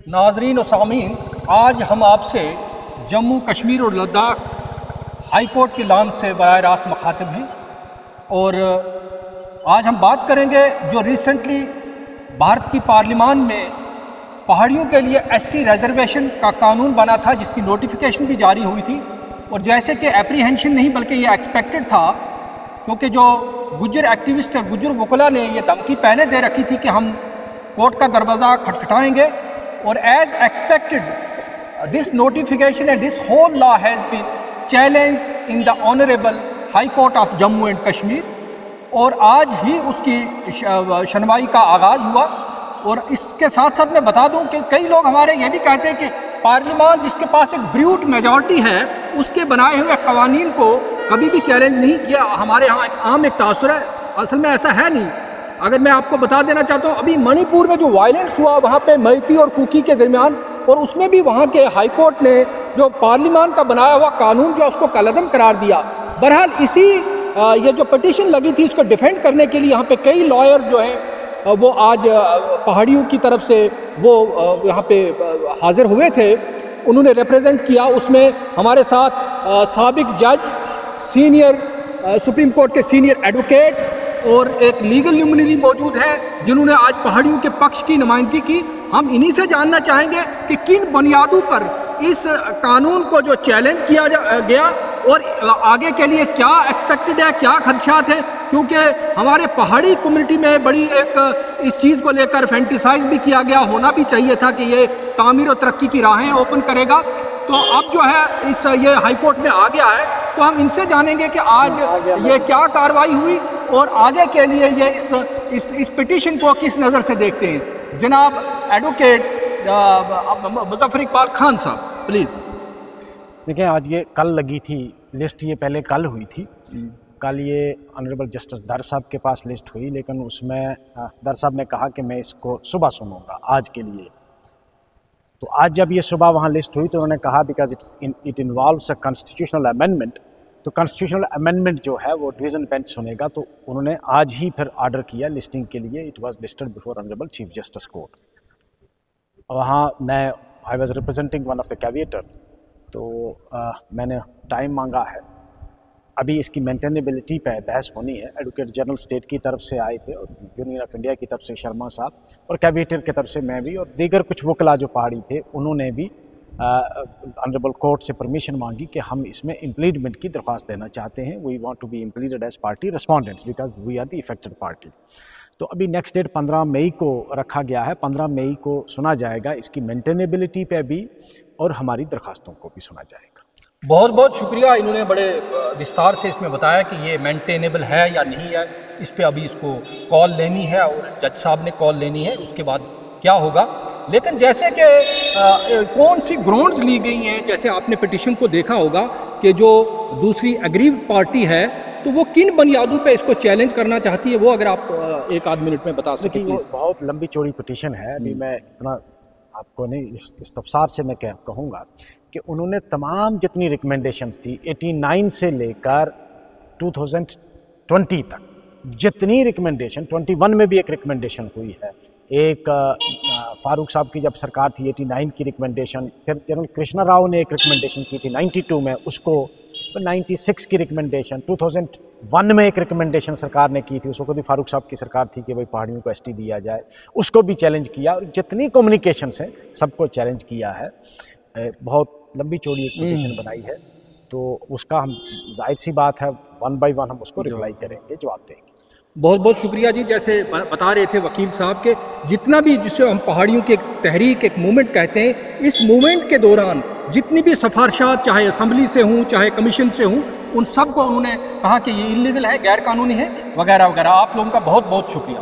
ناظرین و سامعین، آج ہم آپ سے جموں کشمیر اور لداخ ہائی کورٹ کے لانچ سے براہ راست مخاطب ہیں، اور آج ہم بات کریں گے جو ریسنٹلی بھارت کی پارلیمان میں پہاڑیوں کے لیے ایس ٹی ریزرویشن کا قانون بنا تھا، جس کی نوٹیفیکیشن بھی جاری ہوئی تھی، اور جیسے کہ اپریہنشن نہیں بلکہ یہ ایکسپیکٹڈ تھا، کیونکہ جو گجر ایکٹیوسٹ اور گجر وکلا نے یہ دھمکی پہلے دے رکھی تھی کہ ہم کورٹ کا دروازہ کھٹکھٹائیں گے، اور as expected this notification and this whole law has been challenged in the honourable high court of Jammu and Kashmir, اور آج ہی اس کی شنوائی کا آغاز ہوا۔ اور اس کے ساتھ ساتھ میں بتا دوں کہ کئی لوگ ہمارے یہ بھی کہتے ہیں کہ پارلیمان جس کے پاس ایک بریوٹ میجورٹی ہے، اس کے بنائے ہوئے قوانین کو کبھی بھی چیلنج نہیں کیا۔ ہمارے ہاں ایک تاثر ہے، اصل میں ایسا ہے نہیں۔ اگر میں آپ کو بتا دینا چاہتا ہوں، ابھی منی پور میں جو وائلنس ہوا وہاں پہ میتی اور کوکی کے درمیان، اور اس میں بھی وہاں کے ہائی کورٹ نے جو پارلیمان کا بنایا ہوا قانون جو اس کو کالعدم قرار دیا۔ بہرحال اسی یہ جو پٹیشن لگی تھی اس کو ڈیفینڈ کرنے کے لیے یہاں پہ کئی لائر جو ہیں وہ آج پہاڑیوں کی طرف سے وہ یہاں پہ حاضر ہوئے تھے، انہوں نے ریپریزنٹ کیا۔ اس میں ہمارے ساتھ سابق جج، سینئر سپریم کورٹ کے سینئر ایڈوکیٹ اور ایک لیگل لیومنری موجود ہے جنہوں نے آج پہاڑیوں کے پکش کی نمائندگی کی۔ ہم انہی سے جاننا چاہیں گے کہ کن بنیادوں پر اس قانون کو جو چیلنج کیا گیا اور آگے کے لیے کیا ایکسپیکٹڈ ہے، کیا خدشات ہیں، کیونکہ ہمارے پہاڑی کمیونٹی میں بڑی ایک اس چیز کو لے کر فینٹیسائز بھی کیا گیا، ہونا بھی چاہیے تھا کہ یہ تعمیر و ترقی کی راہیں اوپن کرے گا۔ تو اب جو ہے یہ ہائی کورٹ میں آ گیا ہے، تو ہم ان سے جانیں گے کہ آج یہ کیا کارروائی ہوئی اور آگے کے لیے یہ اس پٹیشن کو کس نظر سے دیکھتے ہیں۔ جناب ایڈوکیٹ مظفر اقبال خان صاحب، پلیز۔ دیکھیں، آج یہ کل لگی تھی لسٹ، یہ پہلے کل ہوئی تھی۔ کل یہ آنریبل جسٹس در صاحب کے پاس لسٹ ہوئی، لیکن اس میں در صاحب نے کہا کہ میں اس کو صبح سنوں گا آج کے لیے۔ تو آج جب یہ صبح وہاں لسٹ ہوئی تو انہوں نے کہا because it involves a constitutional amendment, تو کانسٹیٹیوشنل امینڈمنٹ جو ہے وہ ڈویژن بینچ سنے گا، تو انہوں نے آج ہی پھر آرڈر کیا لسٹنگ کے لیے۔ It was listed before honourable chief justice court. وہاں میں I was representing one of the caveator, تو میں نے ٹائم مانگا ہے۔ ابھی اس کی مینٹینیبلٹی پہ بحث ہونی ہے۔ ایڈوکیٹ جنرل اسٹیٹ کی طرف سے آئے تھے، اور یونین آف انڈیا کی طرف سے شرما صاحب، اور کیویٹر کی طرف سے میں بھی، اور دیگر کچھ وکلا جو پہاڑی تھے انہوں نے بھی آنریبل کورٹ سے پرمیشن مانگی کہ ہم اس میں امپلیڈمنٹ کی درخواست دینا چاہتے ہیں۔ We want to be impleaded as party respondents because we are the affected party. تو ابھی نیکسٹ ڈیٹ 15 مئی کو رکھا گیا ہے۔ 15 مئی کو سنا جائے گا، اس کی مینٹینیبلٹی پہ بھی اور ہماری درخواستوں کو بھی سنا جائے گا۔ بہت بہت شکریہ، انہوں نے بڑے وستار سے اس میں بتایا کہ یہ مینٹینیبل ہے یا نہیں ہے، اس پہ ابھی اس کو کال لینی ہے، اور جج صاحب نے کال لینی ہے، اس کے بعد کیا ہوگا۔ لیکن جیسے کہ کون سی گراؤنڈز لی گئی ہیں، جیسے آپ نے پٹیشن کو دیکھا ہوگا کہ جو دوسری اگریوڈ پارٹی ہے تو وہ کن بنیادوں پہ اس کو چیلنج کرنا چاہتی ہے، وہ اگر آپ ایک آدھ منٹ میں بتا سکیں۔ وہ بہت لمبی چوڑی پٹیشن ہے، ابھی میں اتنا آپ کو نہیں، استفسار سے میں کہوں گا کہ انہوں نے تمام جتنی ریکمنڈیشنز تھی 89 سے لے کر 2020 تک جتنی ریکمنڈیشن، 21 میں بھی ایک ریکمنڈیشن ہوئی ہے، ایک فاروق صاحب کی جب سرکار تھی 89 کی ریکمنڈیشن، پھر جنرل کرشنا راؤ نے ایک ریکمنڈیشن کی تھی 92 میں، اس کو 96 کی ریکمنڈیشن، 2001 میں ایک ریکمنڈیشن سرکار نے کی تھی، اس وقت بھی فاروق صاحب کی سرکار تھی کہ بھائی پہاڑیوں کو ایس ٹی دیا جائے، اس کو بھی چیلنج کیا، اور جتنی کمیونیکیشنس ہیں سب کو چیلنج کیا ہے۔ بہت لمبی چوڑی ایک پٹیشن بنائی ہے، تو اس کا ہم ظاہر سی بات ہے 1 بائی 1 ہم اس کو ریپلائی کریں گے، جواب دیں گے۔ بہت بہت شکریہ جی۔ جیسے بتا رہے تھے وکیل صاحب کہ جتنا بھی جسے ہم پہاڑیوں کی ایک تحریک، ایک موومنٹ کہتے ہیں، اس موومنٹ کے دوران جتنی بھی سفارشات چاہے اسمبلی سے ہوں چاہے کمیشن سے ہوں، ان سب کو انہوں نے کہا کہ یہ انلیگل ہے، غیر قانونی ہے، وغیرہ وغیرہ۔ آپ لوگوں کا بہت بہت شکریہ۔